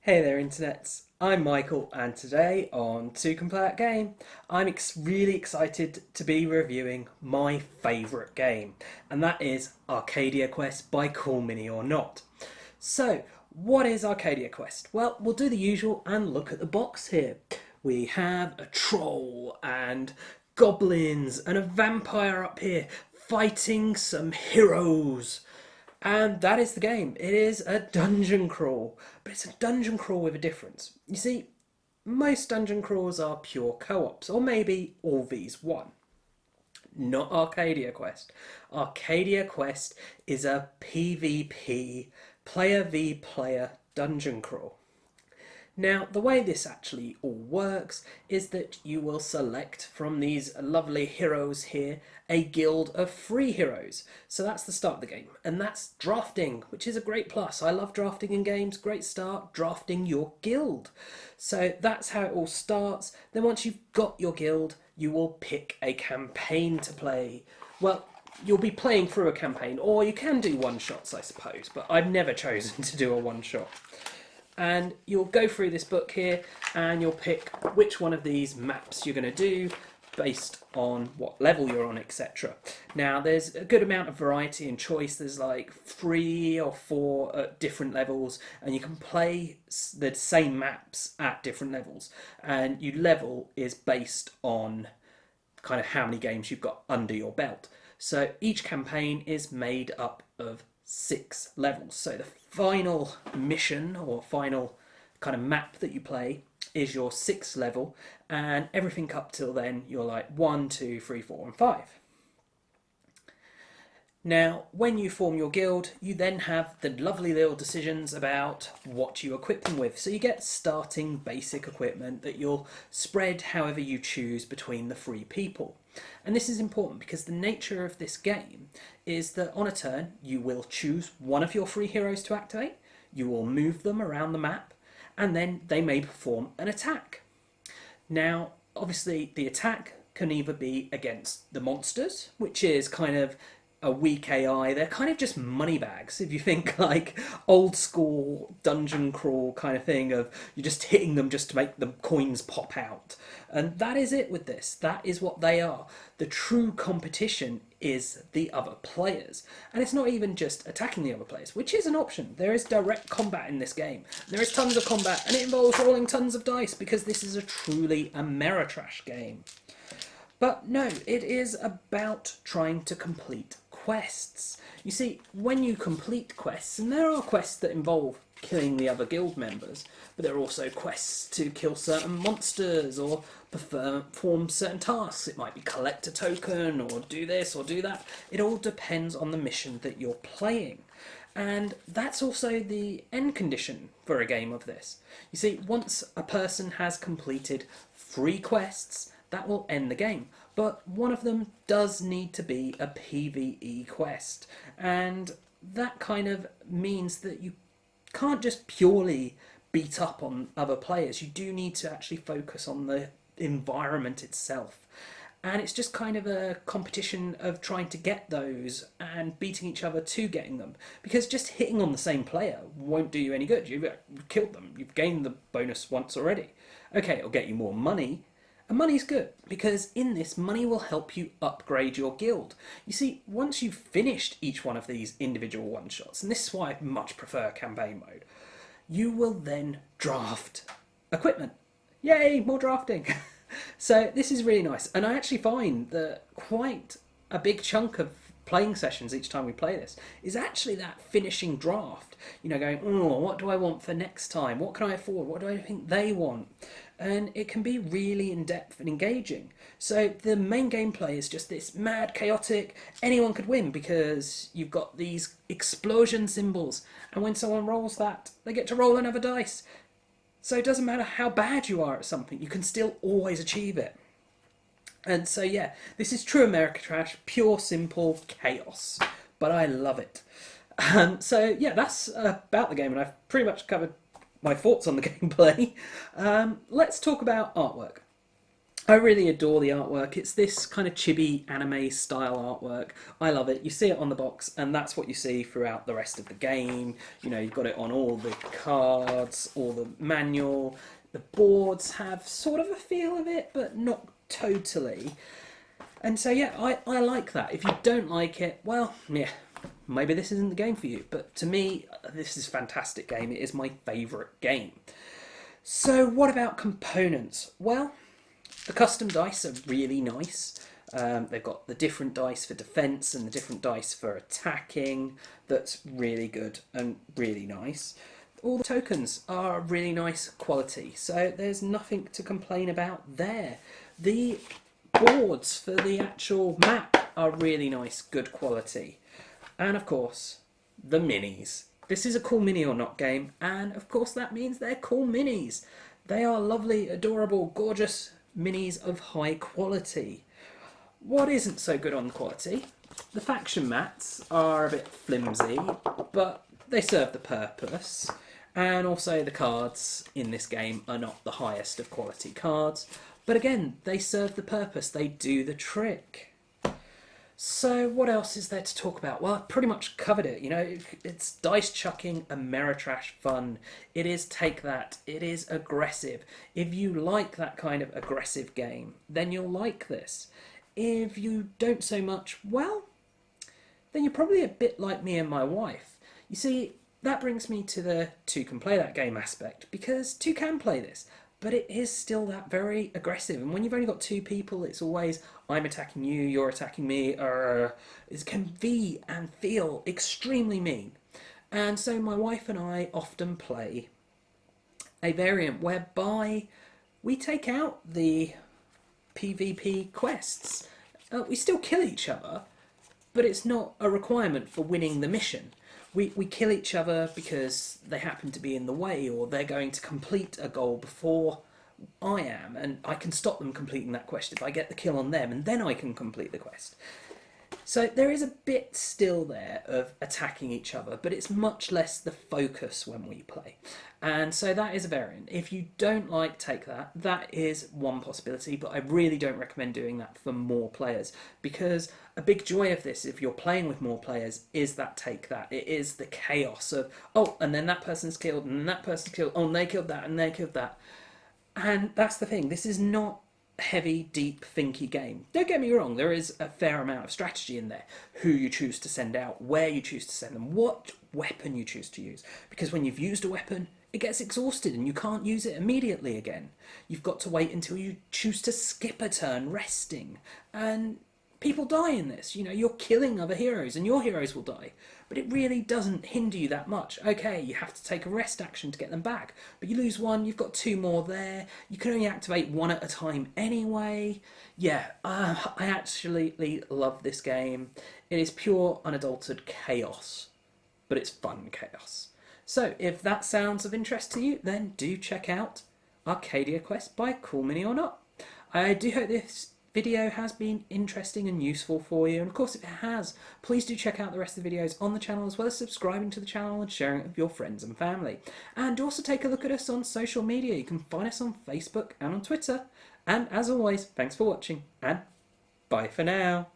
Hey there internets, I'm Michael and today on Toucan Game I'm really excited to be reviewing my favourite game, and that is Arcadia Quest by Call Mini or Not. So what is Arcadia Quest? Well, we'll do the usual and look at the box here. We have a troll and goblins and a vampire up here fighting some heroes. And that is the game. It is a dungeon crawl, but it's a dungeon crawl with a difference. You see, most dungeon crawls are pure co-ops, or maybe all vs one. Not Arcadia Quest. Arcadia Quest is a PvP, player v player dungeon crawl. Now, the way this actually all works is that you will select from these lovely heroes here a guild of free heroes. So that's the start of the game, and that's drafting, which is a great plus. I love drafting in games. Great start, drafting your guild. So that's how it all starts. Then once you've got your guild, you will pick a campaign to play. Well, you'll be playing through a campaign, or you can do one-shots, I suppose, but I've never chosen to do a one-shot. And you'll go through this book here and you'll pick which one of these maps you're going to do based on what level you're on, etc. Now, there's a good amount of variety and choice. There's like 3 or 4 at different levels, and you can play the same maps at different levels. And your level is based on kind of how many games you've got under your belt. So each campaign is made up of 6 levels. So the final mission or final kind of map that you play is your 6th level, and everything up till then you're like 1, 2, 3, 4 and 5. Now, when you form your guild, you then have the lovely little decisions about what you equip them with. So you get starting basic equipment that you'll spread however you choose between the 3 people. And this is important because the nature of this game is that on a turn, you will choose one of your 3 heroes to activate, you will move them around the map, and then they may perform an attack. Now, obviously, the attack can either be against the monsters, which is kind of a weak AI. They're kind of just money bags. If you think like old school dungeon crawl kind of thing of you're just hitting them just to make the coins pop out. And that is it with this. That is what they are. The true competition is the other players. And it's not even just attacking the other players, which is an option. There is direct combat in this game. There is tons of combat, and it involves rolling tons of dice because this is a truly Ameritrash game. But no, it is about trying to complete quests. You see, when you complete quests, and there are quests that involve killing the other guild members, but there are also quests to kill certain monsters or perform certain tasks. It might be collect a token or do this or do that. It all depends on the mission that you're playing. And that's also the end condition for a game of this. You see, once a person has completed 3 quests, that will end the game. But one of them does need to be a PvE quest. And that kind of means that you can't just purely beat up on other players. You do need to actually focus on the environment itself. And it's just kind of a competition of trying to get those and beating each other to getting them. Because just hitting on the same player won't do you any good. You've killed them. You've gained the bonus once already. Okay, it'll get you more money. And money's good, because in this, money will help you upgrade your guild. You see, once you've finished each one of these individual one-shots, and this is why I much prefer campaign mode, you will then draft equipment. Yay, more drafting! So this is really nice, and I actually find that quite a big chunk of playing sessions each time we play this is actually that finishing draft. You know, going, oh, what do I want for next time? What can I afford? What do I think they want? And it can be really in-depth and engaging. So the main gameplay is just this mad, chaotic, anyone could win because you've got these explosion symbols, and when someone rolls that, they get to roll another dice. So it doesn't matter how bad you are at something, you can still always achieve it. And so yeah, this is true Ameritrash, pure simple chaos, but I love it. So yeah, that's about the game, and I've pretty much covered my thoughts on the gameplay. Let's talk about artwork. I really adore the artwork. It's this kind of chibi anime style artwork. I love it. You see it on the box, and that's what you see throughout the rest of the game. You know, you've got it on all the cards, all the manual. The boards have sort of a feel of it, but not totally. And so, yeah, I like that. If you don't like it, well, yeah, maybe this isn't the game for you. But to me, this is a fantastic game. It is my favourite game. So, what about components? Well, the custom dice are really nice. They've got the different dice for defense and the different dice for attacking. That's really good and really nice. All the tokens are really nice quality, so there's nothing to complain about there. The boards for the actual map are really nice, good quality. And of course, the minis. This is a cool mini or not game, and of course that means they're cool minis. They are lovely, adorable, gorgeous minis of high quality. What isn't so good on the quality? The faction mats are a bit flimsy, but they serve the purpose. And also the cards in this game are not the highest of quality cards. But again, they serve the purpose, they do the trick. So what else is there to talk about? Well, I've pretty much covered it. You know, it's dice chucking, Ameritrash fun. It is take that. It is aggressive. If you like that kind of aggressive game, then you'll like this. If you don't so much, well, then you're probably a bit like me and my wife. You see, that brings me to the two can play that game aspect, because two can play this, but it is still that very aggressive. And when you've only got two people, it's always I'm attacking you, you're attacking me. It can be and feel extremely mean. And so my wife and I often play a variant whereby we take out the PvP quests. We still kill each other, but it's not a requirement for winning the mission. We kill each other because they happen to be in the way, or they're going to complete a goal before I am, and I can stop them completing that quest if I get the kill on them, and then I can complete the quest. So there is a bit still there of attacking each other, but it's much less the focus when we play. And so that is a variant. If you don't like take that, that is one possibility, but I really don't recommend doing that for more players, because a big joy of this, if you're playing with more players, is that take that. It is the chaos of, oh, and then that person's killed, and then that person's killed, oh, and they killed that, and they killed that. And that's the thing. This is not heavy, deep, thinky game. Don't get me wrong, there is a fair amount of strategy in there. Who you choose to send out, where you choose to send them, what weapon you choose to use. Because when you've used a weapon, it gets exhausted and you can't use it immediately again. You've got to wait until you choose to skip a turn resting. And people die in this. You know, you're killing other heroes and your heroes will die. But it really doesn't hinder you that much. Okay, you have to take a rest action to get them back. But you lose one, you've got two more there. You can only activate one at a time anyway. Yeah, I absolutely love this game. It is pure, unadulterated chaos. But it's fun chaos. So, if that sounds of interest to you, then do check out Arcadia Quest by Cool Mini or Not. I do hope this video has been interesting and useful for you, and of course if it has, please do check out the rest of the videos on the channel, as well as subscribing to the channel and sharing it with your friends and family. And also take a look at us on social media. You can find us on Facebook and on Twitter. And as always, thanks for watching, and bye for now.